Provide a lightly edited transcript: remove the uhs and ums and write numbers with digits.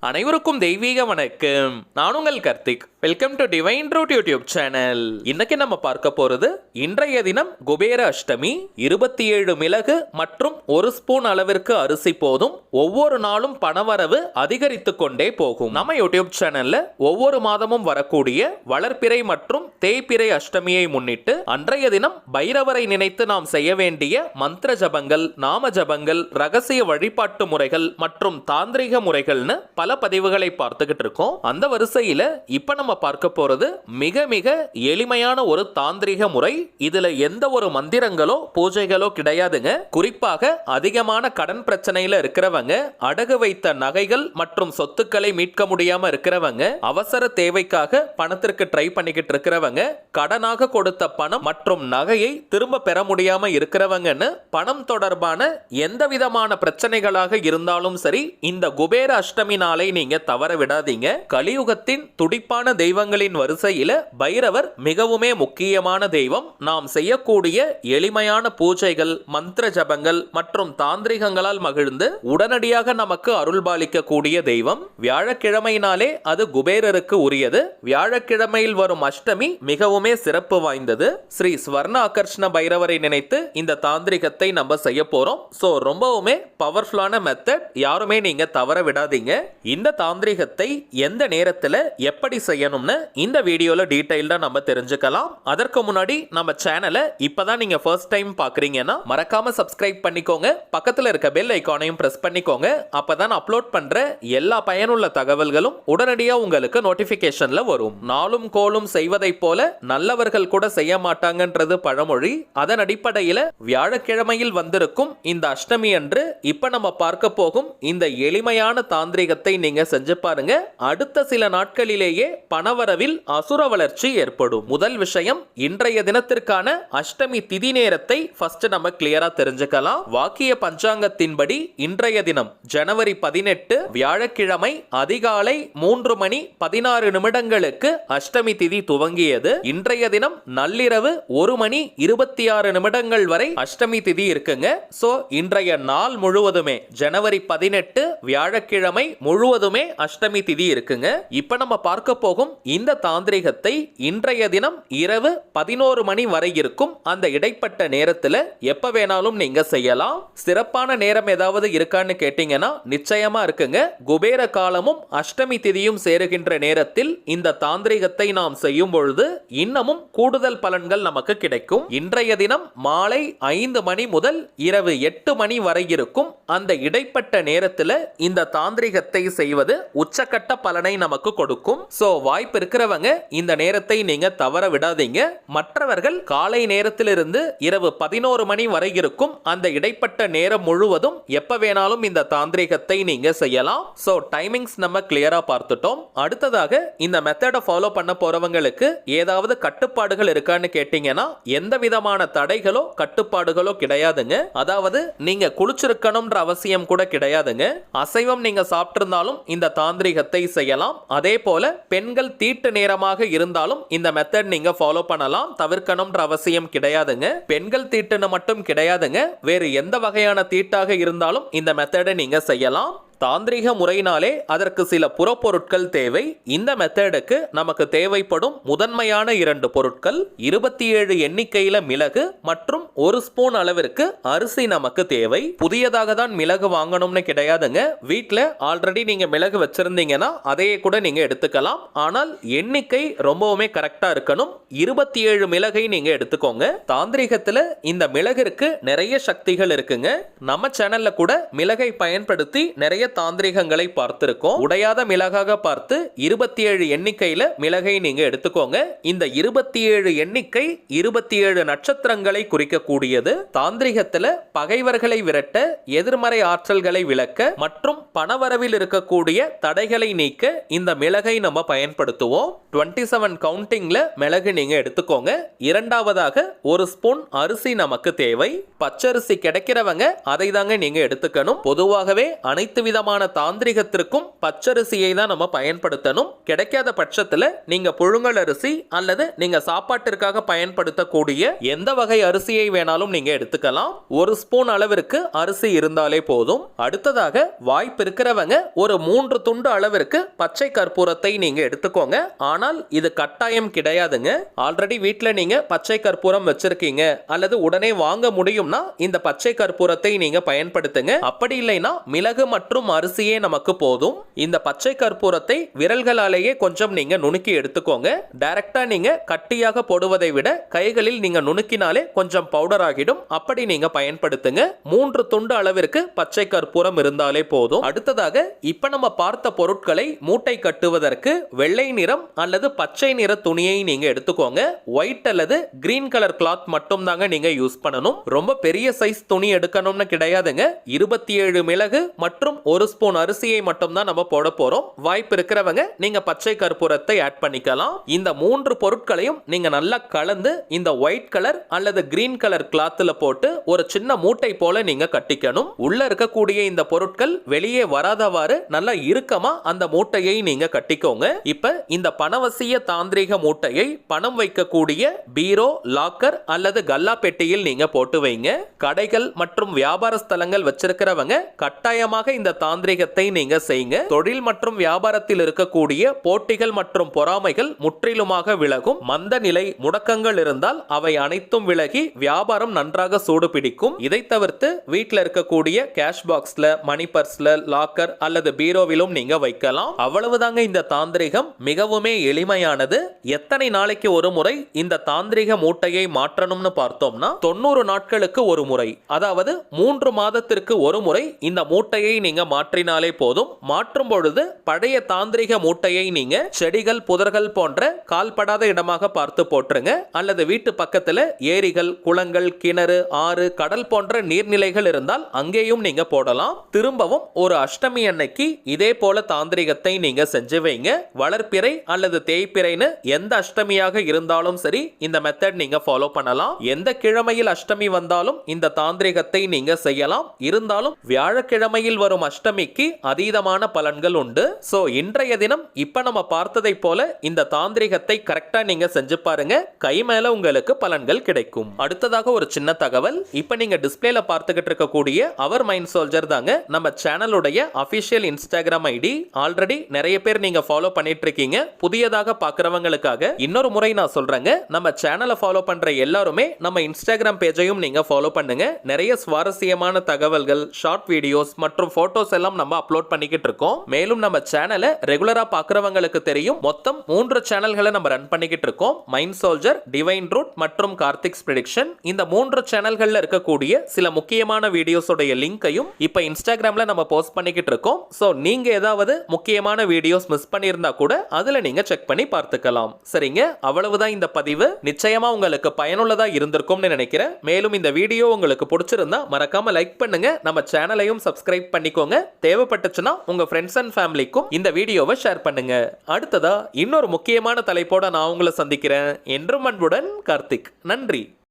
அனைவருக்கும் தெய்வீக வணக்கம். நான் உங்கள் Karthik. Welcome to Divine Root YouTube channel. இன்னைக்கு நம்ம பார்க்க போறது இன்றைய தினம் குபேர அஷ்டமி. 27 மிளகு மற்றும் 1 ஸ்பூன் அளவிற்கு அரிசி போதும். ஒவ்வொரு நாளும் பணவரவு அதிகரித்து கொண்டே போகும். நம்ம யூடியூப் சேனல்ல ஒவ்வொரு மாதமும் வரக்கூடிய வளர்ப்பிறை மற்றும் தேய்பிறை அஷ்டமியை முன்னிட்டு அன்றைய தினம் பைரவரை நினைத்து நாம் செய்ய வேண்டிய மந்திர ஜபங்கள், நாம ஜபங்கள், ரகசிய வழிபாட்டு முறைகள் மற்றும் தாந்திரிக முறைகள்னு பல பதிவுகளை பார்த்துக்கிட்டு இருக்கோம். அந்த வரிசையில இப்ப நம்ம பார்க்க போறது மிக மிக எளிமையான ஒரு தாந்திரிக முறை. இதுல எந்த ஒரு மந்திரங்களோ பூஜைகளோ கிடையாதுங்க. குறிப்பாக அதிகமான கடன் பிரச்சனையில இருக்கிறவங்க, அடகு வைத்த நகைகள் மற்றும் சொத்துக்களை மீட்க முடியாம இருக்கிறவங்க, அவசர தேவைக்காக பணத்திற்கு ட்ரை பண்ணிக்கிட்டு இருக்கிறவங்க, கடனாக கொடுத்த பணம் மற்றும் நகையை திரும்ப பெற முடியாம இருக்கிறவங்கன்னு பணம் தொடர்பான எந்த விதமான பிரச்சனைகளாக இருந்தாலும் சரி, இந்த குபேர அஷ்டமி நாளை நீங்க தவற விடாதீங்க. கலியுகத்தின் துடிப்பான தெய்வங்களின் வரிசையில பைரவர் மிகவுமே முக்கியமான தெய்வம். நாம் செய்யக்கூடிய எளிமையான பூஜைகள், மந்திர ஜபங்கள் மற்றும் தாந்திரிகங்களால் மகிழ்ந்து உடனடியாக நமக்கு அருள்பாலிக்க கூடிய தெய்வம். வியாழக்கிழமையினாலே அது குபேரருக்கு உரியது. வியாழக்கிழமையில் வரும் அஷ்டமி மிகவுமே சிறப்பு வாய்ந்தது. ஸ்ரீ ஸ்வர்ண ஆகர்ஷண பைரவரை நினைத்து இந்த தாந்திரிகத்தை நம்ம செய்ய போறோம். சோ ரொம்பவுமே பவர்ஃபுல்லான மெத்தட். யாருமே நீங்க தவற விடாதீங்க. இந்த தாந்திரிகத்தை எந்த நேரத்துல எப்படி செய்யணும்னு இந்த வீடியோல டீடைல்டா நம்ம தெரிஞ்சுக்கலாம். அதற்கு முன்னாடி நம்ம சேனலை இப்பதான் நீங்க ஃபர்ஸ்ட் டைம் பாக்குறீங்கன்னா மறக்காம சப்ஸ்கிரைப் பண்ணிக்கோங்க. பக்கத்துல இருக்க பெல் ஐகானையும் பிரஸ் பண்ணிக்கோங்க. அப்பதான் அப்லோட் பண்ற எல்லா பயனுள்ள தகவல்களும் உடனடியா உங்களுக்கு நோட்டிபிகேஷன்ல வரும். நாளும் கோளும் செய்வதை போல நல்லவர்கள் கூட செய்ய மாட்டாங்கன்றது பழமொழி. அதன் அடிப்படையில் வியாழக்கிழமையில் வந்திருக்கும் இந்த அஷ்டமி அன்று இப்ப நம்ம பார்க்க போகும் இந்த எளிமையான தாந்திரிகத்தை நீங்க செஞ்சு பாருங்க. அடுத்த சில நாட்களிலேயே பணவரவில் அசுர வளர்ச்சி ஏற்படும். முதல் விஷயம், இன்றைய தினத்திற்கான அஷ்டமி திதி நேரத்தை ஃபர்ஸ்ட் நம்ம கிளியரா தெரிஞ்சுக்கலாம். வாக்கிய பஞ்சாங்கத்தின்படி இன்றைய தினம் ஜனவரி 18 வியாழக்கிழமை அதிகாலை 3 மணி 16 நிமிடங்களுக்கு அஷ்டமி திதி துவங்கியது. இன்றைய தினம் நள்ளிரவு 1 மணி 26 நிமிடங்கள் வரை அஷ்டமி திதி இருக்குங்க. சோ இன்றைய நாள் முழுவதுமே ஜனவரி 18 வியாழக்கிழமை முழுவதுமே அஷ்டமி திதி இருக்குங்க. இப்ப நம்ம பார்க்க போகும் இந்த தாந்திரிகத்தை இன்றைய தினம் இரவு 11 மணி வரை இருக்கும் அந்த இடைப்பட்ட நேரத்துல எப்ப வேணாலும் நீங்க செய்யலாம். சிறப்பான நேரம் ஏதாவது இருக்கான்னு கேட்டீங்கன்னா நிச்சயமா இருக்குங்க. குபேர காலமும் அஷ்டமி திதியும் சேருகின்ற நேரத்தில் இந்த தாந்திரிகத்தை நாம் செய்யும் பொழுது இன்னமும் கூடுதல் பலன்கள் நமக்கு கிடைக்கும். இன்றைய தினம் மாலை 5 மணி முதல் இரவு 8 மணி வரை இருக்கும் அந்த இடைப்பட்ட நேரத்துல இந்த தாந்திரிகத்தை செய்வது உச்சக்கட்ட பலனை நமக்கு கொடுக்கும். சோ வாய்ப்பு இருக்கிறவங்க இந்த நேரத்தை நீங்க தவற விடாதீங்க. மற்றவர்கள் காலை நேரத்திலிருந்து இரவு 11 மணி வரை இருக்கும் அந்த இடைப்பட்ட நேரம் முழுவதும் எப்ப வேணாலும் இந்த தாந்திரிகத்தை நீங்க செய்யலாம். சோ டைமிங்ஸ் நம்ம கிளியரா பார்த்துட்டோம். அடுத்ததாக இந்த மெத்தடை ஃபாலோ பண்ண போறவங்களுக்கு ஏதாவது கட்டுப்பாடுகள் இருக்கான்னு கேட்டீங்கன்னா எந்த விதமான தடைகளோ கட்டுப்பாடுகளோ கிடையாதுங்க. அதாவது நீங்க குளிச்சிருக்கணும்ன்ற அவசியம் கூட கிடையாதுங்க. அசைவம் நீங்க சாப்பிட்டிருந்தாலும் இந்த தாந்திரிகத்தை செய்யலாம். அதே போல பெண்கள் தீட்டு நேரமாக இருந்தாலும் இந்த மெத்தட் நீங்க ஃபாலோ பண்ணலாம். தவிர்க்கணும்ன்ற அவசியம் கிடையாதுங்க. பெண்கள் தீட்டுன்னு மட்டும் கிடையாதுங்க. வேறு எந்த வகையான தீட்டாக இருந்தாலும் இந்த மெத்தடை நீங்க செய்யலாம். தாந்திரிக முறையினாலே அதற்கு சில புறப்பொருட்கள் தேவை. இந்த மெத்தடுக்கு நமக்கு தேவைப்படும் முதன்மையான 2 பொருட்கள் 27 எண்ணிக்கையில மிளகு மற்றும் 1 ஸ்பூன் அளவிற்கு அரிசி நமக்கு தேவை. புதியதாக தான் மிளகு வாங்கணும்னு கிடையாதுங்க. வீட்டில் ஆல்ரெடி நீங்க மிளகு வச்சிருந்தீங்கன்னா அதையே கூட நீங்க எடுத்துக்கலாம். ஆனால் எண்ணிக்கை ரொம்பவுமே கரெக்டா இருக்கணும். 27 மிளகை நீங்க எடுத்துக்கோங்க. தாந்திரிகத்துல இந்த மிளகிற்கு நிறைய சக்திகள் இருக்குங்க. நம்ம சேனல்ல கூட மிளகை பயன்படுத்தி நிறைய தாந்திரிகங்களை பார்த்திருக்கோம். உடையாத மிளகாக பார்த்து 27 எண்ணிக்கையில மிளகை நீங்க எடுத்துக்கோங்க. இந்த 27 எண்ணிக்கை 27 நட்சத்திரங்களை குறிக்கக்கூடியது. தாந்திரிகத்துல பகைவர்களை விரட்ட, எதிர்மறை ஆற்றல்களை விளக்க மற்றும் பணவரவில் இருக்கக்கூடிய தடைகளை நீக்க இந்த மிளகை நம்ம பயன்படுத்துவோம். 27 கவுண்டிங்ல மிளகு நீங்க எடுத்துக்கோங்க. இரண்டாவதாக 1 ஸ்பூன் அரிசி நமக்கு தேவை. பச்சரிசி கிடைக்கிறவங்க அதை தாங்க நீங்க எடுத்துக்கணும். பொதுவாகவே அனைத்து விதமான தாந்திரிகத்திற்கும் பச்சரிசியை தான் நம்ம பயன்படுத்தணும். கிடைக்காத பட்சத்துல நீங்க புழுங்கல் அரிசி அல்லது நீங்க சாப்பாட்டிற்காக பயன்படுத்தக்கூடிய எந்த வகை அரிசியை வேணாலும் நீங்க எடுத்துக்கலாம். 1 ஸ்பூன் அளவிற்கு அரிசி இருந்தாலே போதும். அடுத்ததாக வாய்ப்பு இருக்கிறவங்க ஒரு 3 துண்டு அளவிற்கு பச்சை கற்பூரத்தை நீங்க எடுத்துக்கோங்க. ஆனால் இது கட்டாயம் கிடையாதுங்க. ஆல்ரெடி வீட்ல நீங்க பச்சை கற்பூரம் வச்சிருக்கீங்க அல்லது உடனே வாங்க முடியும்னா இந்த பச்சை கற்பூரத்தை நீங்க பயன்படுத்துங்க. அப்படி இல்லைன்னா மிளகு மற்றும் அரிசியே நமக்கு போதும். இந்த பச்சை கற்பூரத்தை விரல்களாலேயே கொஞ்சம் நீங்க நுணுக்கி எடுத்துக்கோங்க. டைரக்டா நீங்க கட்டியாக போடுவதை விட கைகளில் நீங்க நுணுக்கினாலே கொஞ்சம் பவுடர் ஆகிடும். அப்படி நீங்க பயன்படுத்துங்க. 3 துண்டு அளவிற்கு பச்சை கற்பூரம் இருந்தாலே போதும். அடுத்ததாக இப்ப நம்ம பார்த்த பொருட்களை மூட்டை கட்டுவதற்கு வெள்ளை நிறம் அல்லது பச்சை நிற துணியை நீங்க எடுத்துக்கோங்க. ஒயிட் அல்லது கிரீன் கலர் கிளாத் மட்டும் தாங்க நீங்க யூஸ் பண்ணணும். ரொம்ப பெரிய சைஸ் துணி எடுக்கணும்னு கிடையாதுங்க. 27 மிளகு மற்றும் 1 ஸ்பூன் அரிசியை மட்டும் தான் நம்ம போட போறோம். வாய்ப்பு இருக்கிறவங்க நீங்க பச்சை கற்பூரத்தை ஆட் பண்ணிக்கலாம். இந்த 3 பொருட்களையும் நீங்க நல்லா கலந்து இந்த ஒயிட் கலர் அல்லது கிரீன் கலர் கிளாத்ல போட்டு ஒரு சின்ன மூட்டை போல நீங்க கட்டிக்கணும். உள்ள இருக்கக்கூடிய இந்த பொருட்கள் வெளியே வராதவாறு நல்லா இறுக்கமா அந்த மூட்டையை நீங்க கட்டிக்கோங்க. இப்ப இந்த பணவசிய தாந்திரிக மூட்டையை பணம் வைக்கக்கூடிய பீரோ, லாக்கர் அல்லது கல்லா பெட்டியில் நீங்க போட்டு வைங்க. கடைகள் மற்றும் வியாபார ஸ்தலங்கள் வச்சிருக்கிறவங்க கட்டாயமாக இந்த தாந்திரிகத்தை நீங்க செய்யுங்க. தொழில் மற்றும் வியாபாரத்தில் இருக்கக்கூடிய போட்டிகள் மற்றும் பொறாமைகள் முற்றிலுமாக விலகும். மந்த நிலை, முடக்கங்கள் இருந்தால் அவை அனைத்தும் விலகி வியாபாரம் நன்றாக சூடு பிடிக்கும். இதை தவிர்த்து வீட்டில் இருக்கக்கூடிய கேஷ் பாக்ஸ்ல, மணி பர்ஸ்ல, லாக்கர் அல்லது பீரோவிலும் நீங்க வைக்கலாம். அவ்வளவுதாங்க இந்த தாந்திரிகம். மிகவுமே எளிமையானது. எத்தனை நாளைக்கு ஒரு முறை இந்த தாந்திரிக மூட்டையை மாற்றணும்னு பார்த்தோம்னா 90 நாட்களுக்கு ஒரு முறை, அதாவது 3 மாதத்திற்கு ஒரு முறை இந்த மூட்டையை நீங்க மாற்றினாலே போதும். மாற்றும் பொழுது பழைய தாந்திரிக மூட்டையை நீங்க செடிகள், புதர்கள் போன்ற கால்படாத இடமாக பார்த்து போட்டுருங்க. அல்லது வீட்டு பக்கத்துல ஏரிகள், குளங்கள், கிணறு, ஆறு, கடல் போன்ற நீர்நிலைகள் இருந்தால் அங்கேயும் நீங்க போடலாம். திரும்பவும் ஒரு அஷ்டமி அன்னைக்கு இதே போல தாந்திரிகத்தை நீங்க செஞ்சு வைங்க. வளர்ப்பிறை அல்லது தேய்பிறைன்னு எந்த அஷ்டமியாக இருந்தாலும் சரி இந்த மெத்தட் நீங்க ஃபாலோ பண்ணலாம். எந்த கிழமையில் அஷ்டமி வந்தாலும் இந்த தாந்திரிகத்தை நீங்க செய்யலாம். இருந்தாலும் வியாழக்கிழமையில் வரும் அஷ்டமிக்கு அதீதமான பலன்கள் உண்டு. சோ இன்றைய தினம் இப்ப நம்ம பார்த்ததை போல இந்த தாந்திரிகத்தை கரெக்டா நீங்க செஞ்சு பாருங்க. கை மேல உங்களுக்கு பலன்கள் கிடைக்கும். அடுத்ததாக ஒரு சின்ன தகவல். இப்ப நீங்க டிஸ்பிளேல பார்த்துக்கிட்டு இருக்கக்கூடிய அவர் மைண்ட் சோல்ஜர் தாங்க நம்ம சேனலுடைய அபிஷியல் இன்ஸ்டாகிராம் ஐடி. ஆல்ரெடி நிறைய பேர் நீங்க ஃபாலோ பண்ணிட்டு இருக்கீங்க. புதியதாக பார்க்கறவங்களுக்காக இன்னொரு முறை நான் சொல்றேங்க. நம்ம சேனலை ஃபாலோ பண்ற எல்லாருமே நம்ம இன்ஸ்டாகிராம் பேஜையும் நீங்க ஃபாலோ பண்ணுங்க. நிறைய சுவாரஸ்யமான தகவல்கள், ஷார்ட் வீடியோஸ் மற்றும் போட்டோஸ் எல்லாம் நம்ம அப்லோட் பண்ணிக்கிட்டு இருக்கோம். மேலும் நம்ம சேனலை ரெகுலரா பார்க்கறவங்களுக்கு தெரியும், மொத்தம் 3 சேனல்களை நம்ம ரன் பண்ணிக்கிட்டு இருக்கோம். மைண்ட் சோல்ஜர், டிவைன் ரூட் மற்றும் கார்த்திக்ஸ் பிரெடிக்ஷன். இந்த 3 சேனல்கள்ல இருக்கக்கூடிய சில முக்கியமான வீடியோஸோட லிங்கையும் இப்ப இன்ஸ்டாகிராம்ல நம்ம போஸ்ட் பண்ணிக்கிட்டு இருக்கோம். சோ நீங்க ஏதாவது முக்கியமான வீடியோஸ் மிஸ் பண்ணியிருந்தா கூட அதுல நீங்க செக் பண்ணி பார்த்துக்கலாம். சரிங்க, அவ்வளவுதான் இந்த பதிவு. நிச்சயமா உங்களுக்கு பயனுள்ளதா இருந்திருக்கும்னு நினைக்கிறேன். மேலும் இந்த வீடியோ உங்களுக்கு பிடிச்சிருந்தா மறக்காம லைக் பண்ணுங்க. நம்ம சேனலையும் சப்ஸ்கிரைப் பண்ணிக்கோங்க. தேவைப்பட்டுச்சுன்னா உங்க ஃப்ரெண்ட்ஸ் அண்ட் ஃபேமிலிக்கும் இந்த வீடியோவை ஷேர் பண்ணுங்க. அடுத்ததா இன்னொரு முக்கியமான தலைப்போட நான் உங்களை சந்திக்கிறேன். என்றும் அன்புடன் கார்த்திக். நன்றி.